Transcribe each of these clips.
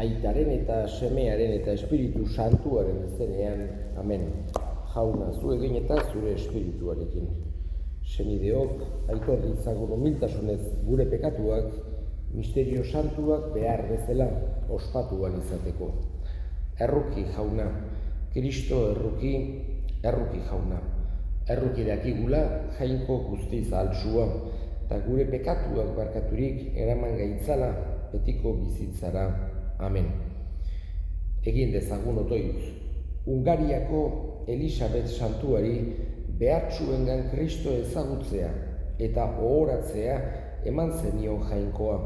Aitaren eta Semearen eta Espiritu Santuaren izenean, amen. Jauna, zu egin eta zure espirituarekin. Senideok, aitor ditzagun humiltasunez gure pekatuak, misterio santuak behar bezala ospatuan izateko. Erruki jauna, Kristo erruki jauna. Erruki dakigula jainko guztiz altsua, eta gure pekatuak barkaturik eraman gaitzala betiko bizitzara. Amen. Egin dezagun otoitz, Hungariako Elisabet santuari behartsuengan Kristo ezagutzea eta ohoratzea eman zenion jainkoa.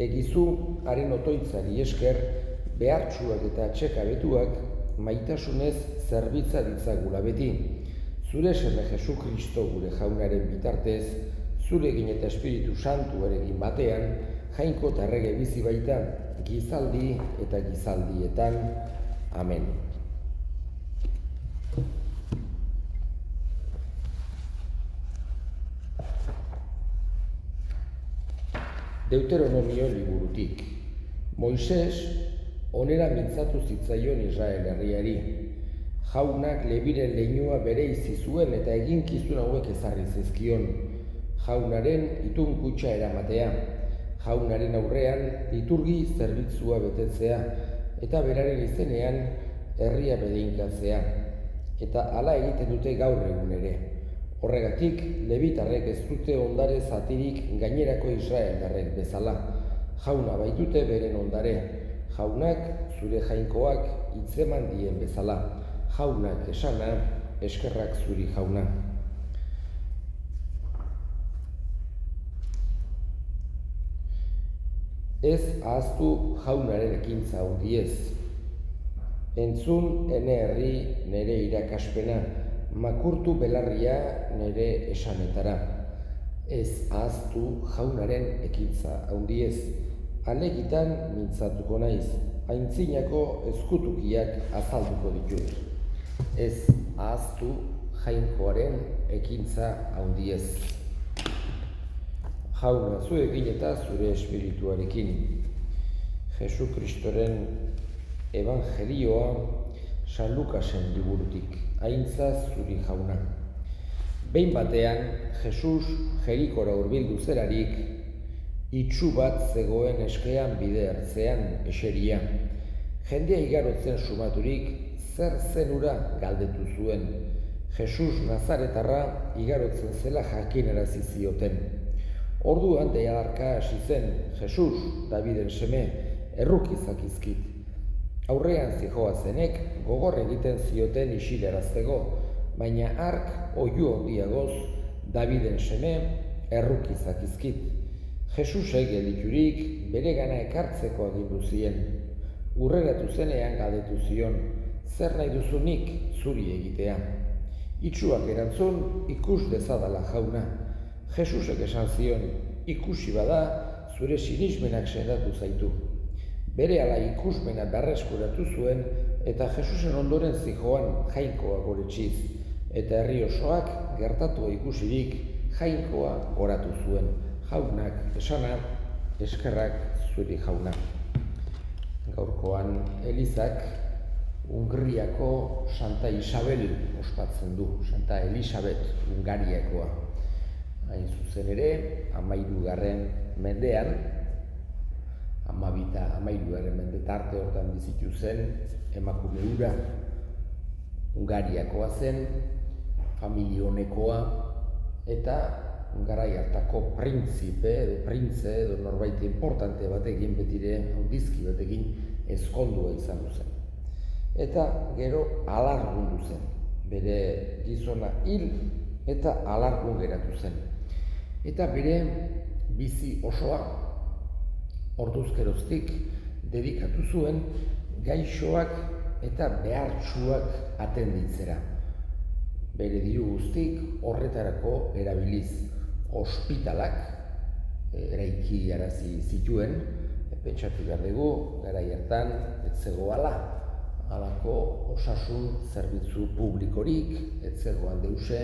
Egizu haren otoitzari esker behartsuak eta atsekabetuak maitasunez zerbitza ditzagula beti. Zure seme Jesu Kristo gure jaunaren bitartez, zure egin eta Espiritu Santuarekin batean, jainko eta errege bizi baita, gizaldi eta gizaldietan. Amen. Deuteronomio liburutik. Moises onera mintzatu zitzaion Israel herriari. Jaunak Lebiren leinua bereizi zuen eta eginkizun hauek ezarri zizkion. Jaunaren itunkutxa eramatea, jaunaren aurrean liturgi zerbitzua betetzea eta beraren izenean herria bedeinkatzea. Eta hala egiten dute gaur egun ere. Horregatik, lebitarrek ez dute ondare zatirik gainerako israeldarrek bezala. Jauna baitute beren ondare. Jaunak zure jainkoak hitzeman dien bezala. Jaunak esana, eskerrak zuri jauna. Ez ahaztu jaunaren ekintza handiez. Entzun ene herri nere irakaspena, makurtu belarria nere esanetara. Ez ahaztu jaunaren ekintza handiez. Alegitan mintzatuko naiz, aintzinako ezkutukiak azalduko ditut. Ez ahaztu jainkoaren ekintza handiez. Jauna, zu egin eta zure espirituarekin. Jesu Kristoren evangelioa San Lukasen liburutik. Aintza zuri jauna. Behin batean, Jesus Jerikora hurbildu zelarik, itsu bat zegoen eskean bide ertzean eseria. Jendea igarotzen sumaturik, zer zenura galdetu zuen. Jesus Nazaretarra igarotzen zela jakinarazi zioten. Orduan deiadarka hasi zen, Jesus, Daviden seme, erruki zakizkit. Aurrean zihoazenek gogor egiten zioten isilaraztego, baina hark oihu handiagoz, Daviden seme, erruki zakizkit. Jesusek gelditurik beregana ekartzeko agindu zien. Urreratu zenean galdetu zion, zer nahi duzunik zuri egitea. Itsuak erantzun, ikus dezadala jauna. Jesusek esan zion, ikusi bada, zure sinismenak sendatu zaitu. Berehala ikusmena berreskuratu zuen, eta Jesusen ondoren zihoan jainkoa goretxiz, eta herri osoak gertatua ikusirik jainkoa goratu zuen. Jaunak esana, eskerrak zuri jauna. Gaurkoan Elizak Hungriako Santa Isabel ospatzen du, Santa Elisabet Hungariakoa. Hain zuzen ere, 13. mendean, 12. mende tarte hortan bizitu zen, emakume hura Hungariakoa zen, familia honekoa, eta garai hartako printzipe edo printze edo norbait importante batekin betire handizki batekin ezkondua izan zen. Eta gero alargundu zen. Bere gizona hil eta alargun geratu zen. Eta bere bizi osoa orduzkeroztik dedikatu zuen gaixoak eta behartsuak atenditzera. Bere diru guztik horretarako erabiliz. Ospitalak eraiki zituen, pentsatu behar dugu, garai hartan ez zegoala halako osasun zerbitzu publikorik, ez zegoan deuse,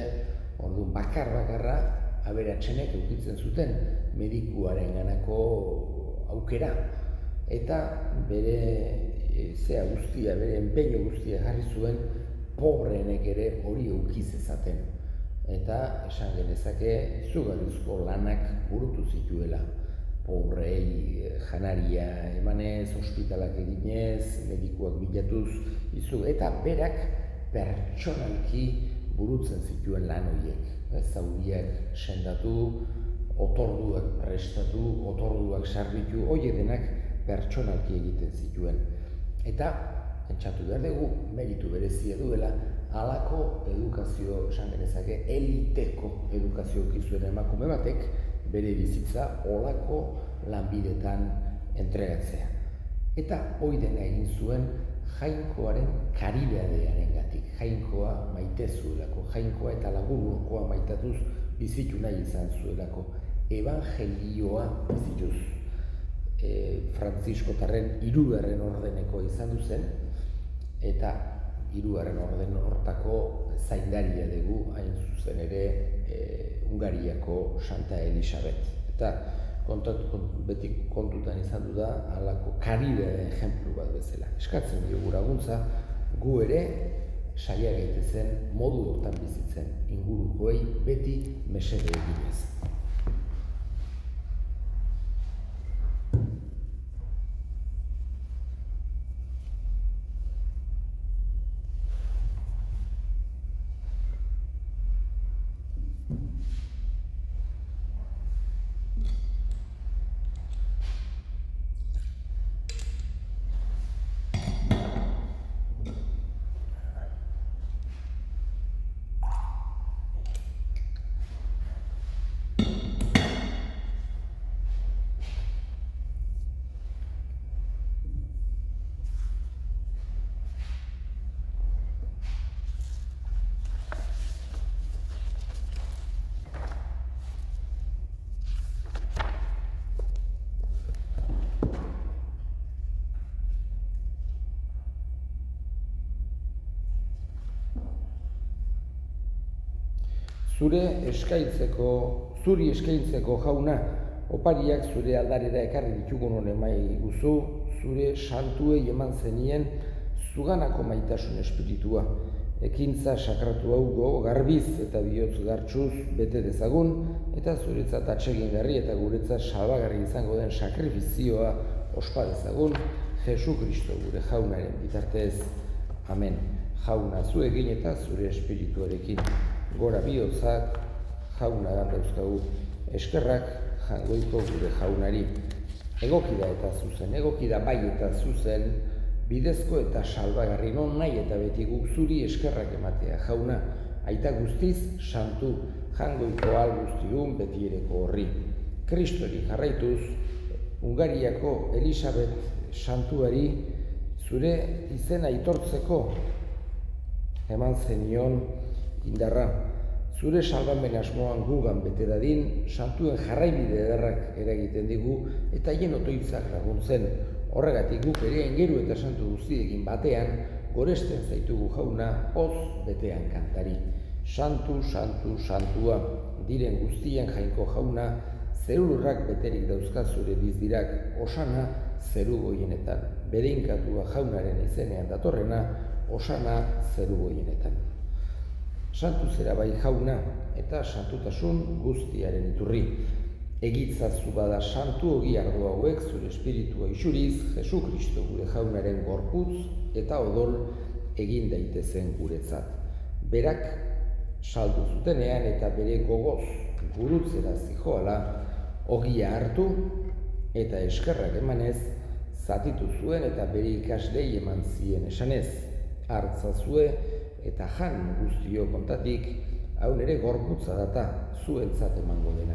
orduan bakar-bakarra aberatsenek edukitzen zuten medikuaren ganako aukera. eta bere zea guztia, bere enpeño guztia jarri zuen pobreenek ere hori eukiz ezaten. Eta esan genezake izugarrizko lanak burutu zituela. Pobrei janaria emanez, ospitalak eginez, medikuak bilatuz, eta berak pertsonalki burutzen zituen lan horiek. Zauriak sendatu, otorduak prestatu, otorduak sarbitu, horiek denak pertsonalki egiten zituen. Eta, pentsatu behar dugu, meritu berezia duela, halako edukazio, esan genezake, eliteko edukazio zuen emakume batek, bere bizitza olako lanbidetan entregatzea. Eta hori dena egin zuen Jainkoaren karibeadearengatik. Jainkoa maite zuelako, Jainkoa eta Lagunurkoa maitatuz bizitu nahi izan zuelako. Evangelioa bizituz. Frantziskotarren 3. ordeneko izan zen, eta 3. orden hortako zaindaria dugu, hain zuzen ere Hungariako Santa Elisabet. Eta beti kontutan izan du da, halako Karibeen ejemplu bat bezala. Eskatzen diogu laguntza, gu ere saia gaitezen modu hortan bizitzen, ingurukoei beti mesede eginez. Zuri eskaintzeko jauna, opariak zure aldarera ekarri ditugun honen mai guzu, zure santuei eman zenien zuganako maitasun espiritua. Ekintza sakratu hau garbiz eta bihotz gartxuz bete dezagun, eta zuretzat atsegingarri eta guretzat salbagarri izango den sakrifizioa ospa dezagun, Jesu Kristo gure jaunaren bitartez. Amen. Jauna zuekin eta zure espirituarekin. Gora bihotzak jauna dauzkagu, eskerrak jangoiko gure jaunari. Egoki da eta zuzen, egoki da bai eta zuzen, bidezko eta salbagarri non nahi eta beti guk zuri eskerrak ematea. Jauna, aita guztiz santu, jangoiko al guztiun betiereko horri. Kristori jarraituz, Hungariako Elisabet santuari zure izena aitortzeko eman zenion indarra. Zure salbamen asmoan gugan bete dadin, santuen jarraibide ederrak eragiten digu eta hien otoitzak laguntzen. Horregatik guk ere aingeru eta santu guztiekin batean, goresten zaitugu jauna, poz betean kantari. Santu, santu, santua, diren guztien jainko jauna, zerulurrak beterik dauzka zure bizdirak, osana zeru goienetan. Bedeinkatua jaunaren izenean datorrena, osana zeru goienetan. Santu zera bai jauna, eta santutasun guztiaren iturri. Egitzazu bada santu ogi ardo hauek zure espiritua isuriz, Jesu Kristo gure jaunaren gorputz eta odol egin daitezen guretzat. Berak saldu zutenean eta bere gogoz gurutzera zijoala, ogia hartu eta eskerrak emanez, zatitu zuen eta bere ikaslei eman zien esanez. Hartzazue eta jan guztio kontatik, hau nere gorputza data zuentzat emango dena.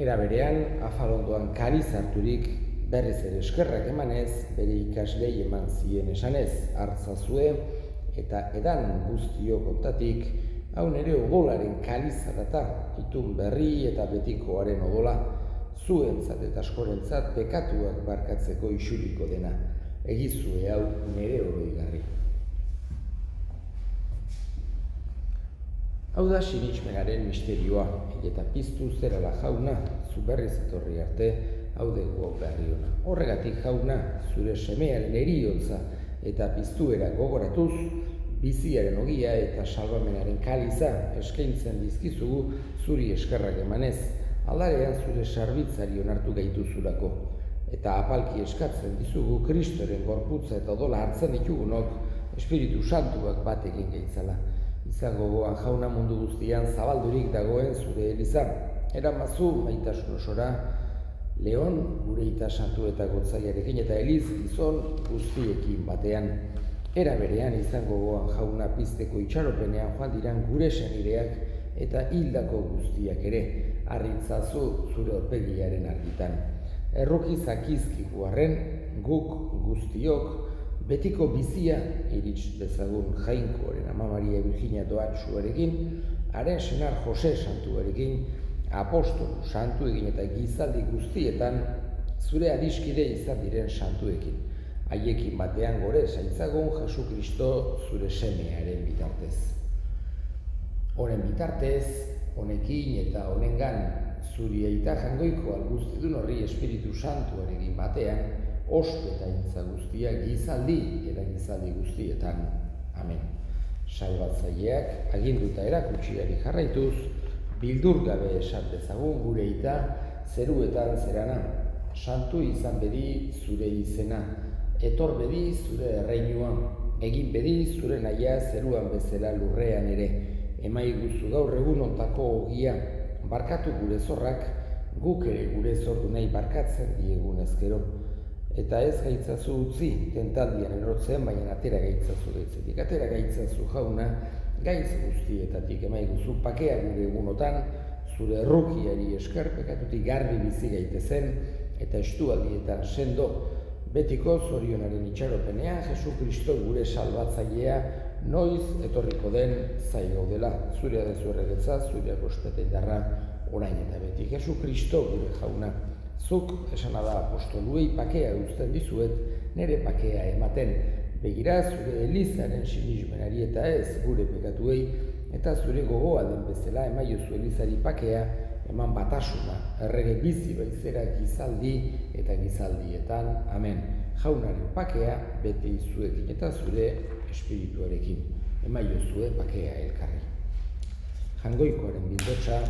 Era berean, afalondoan kariz harturik, berriz ere eskerrak emanez, bere ikaslei eman zien esanez. Hartzazue eta edan guztio kontatik, hau nere odolaren kariza data, itun berri eta betikoaren odola, zuentzat eta askorentzat pekatuak barkatzeko isuriko dena. Egizue hau nere oroigarri. Hau da sinitsmenaren misterioa, eta piztu zerala jauna, zu berriz etorri arte, hau dugu berri ona. Horregatik jauna, zure semearen eriotza eta piztuera gogoratuz, biziaren ogia eta salbamenaren kaliza eskaintzen dizkizugu zuri eskerrak emanez, aldarean zure sarbitzari onartu gaituzulako, eta apalki eskatzen dizugu Kristoren gorputza eta odola hartzen ditugunok Espiritu Santuak bat egin gaitzala. Izango gogoan jauna mundu guztian zabaldurik dagoen zure eliza, eramazu maitasun osora, Leon gure ita santu eta gotzaiarekin eta Eliz gizon guztiekin batean. Era berean izango gogoan jauna pizteko itxaropenean joan diran gure senideak eta hildako guztiak ere, harritzazu zure aurpegiaren argitan. Erroki zakizkigu arren, guk guztiok, betiko bizia irits dezagun Jainkoaren Ama Maria Virginia doatsuarekin, haren senar Jose santuarekin, apostolu santuekin eta gizaldi guztietan zure adiskide izan diren santuekin. Haiekin batean gore zaitzagun Jesu Kristo zure semearen bitartez. Honen bitartez, honekin eta honengan zuri aita jangoiko alguztidun horri Espiritu Santuarekin batean, ospetaintza guztia gizaldi eta gizaldi guztietan. Amen. Salbatzaileak aginduta erakutsiari jarraituz, bildur gabe esan dezagun gure ita zeruetan zerana. Santu izan bedi zure izena, etor bedi zure erreinua, egin bedi zure nahia zeruan bezala lurrean ere. Emaiguzu gaur egun ontako ogia, barkatu gure zorrak, guk ere gure zordu nahi barkatzen diegun ezkero. Eta ez gaitzazu utzi, tentaldian erotzen, baina atera gaitzazu gaitzetik. Atera gaitzazu jauna, gaitz guztietatik emaiguzu pakea gure egunotan, zure errukiari esker pekatutik garbi bizi gaitezen, eta estualdietan sendo, betiko zorionaren itxaropenean, Jesu Kristo gure salbatzailea, noiz etorriko den zai gaudela. Zurea dezu erregetza, zurea ospete indarra, orain eta beti. Jesu Kristo gure jauna, zuk esana da apostoluei pakea uzten dizuet, nire pakea ematen. Begira zure Elizaren sinismenari eta ez gure pekatuei, eta zure gogoa den bezala emaiozu Elizari pakea, eman batasuna, errege bizi baizera gizaldi eta gizaldietan. Amen. Jaunaren pakea bete izuekin eta zure espirituarekin. Emaiozue pakea elkarri. Jangoikoaren bildotxa,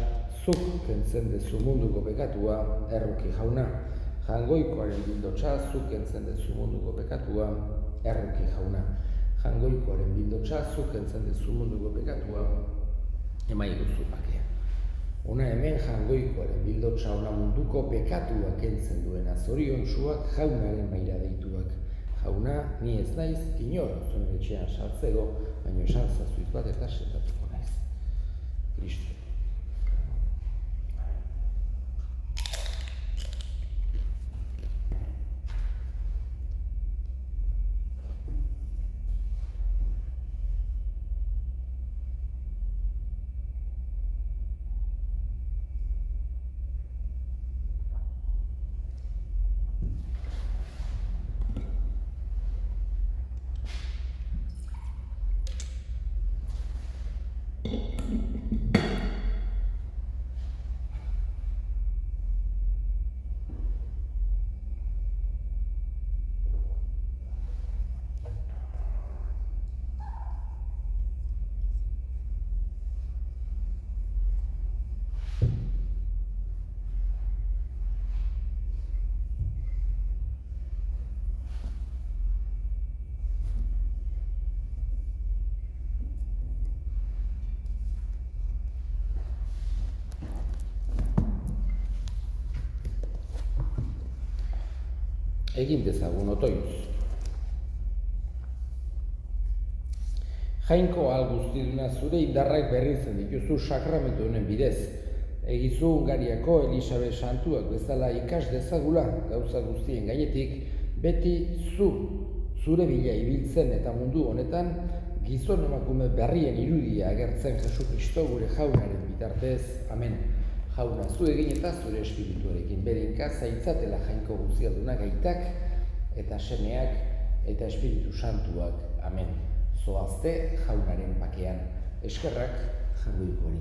zuk kentzen dezu munduko pekatua, erruki jauna. Jangoikoaren bildotxa, zuk kentzen dezu munduko pekatua, erruki jauna. Jangoikoaren bildotxa, zuk kentzen dezu munduko pekatua, emaiguzu pakea. Ona hemen jangoikoaren bildotxa, ona munduko pekatua kentzen duena, zoriontsuak jaunaren maira deituak. Jauna, ni ez naiz, inor, zuen etxean sartzego, baina esan zazuit bat eta sentatuko naiz. Kristo. Egin dezagun otoitz. Jainko ahal guztiduna zure indarrak berritzen dituzu sakramentu honen bidez. Egizu Hungariako Elisabet santuak bezala ikas dezagula gauza guztien gainetik, beti zure bila ibiltzen eta mundu honetan gizon emakume berrien irudia agertzen Jesu Kristo gure jaunaren bitartez. Amen. Jauna, zu egin eta zure espirituarekin berinka zaitzatela jainko guztiadunak aitak eta semeak eta Espiritu Santuak. Amen. Zoazte jaunaren pakean. Eskerrak jangoikoari.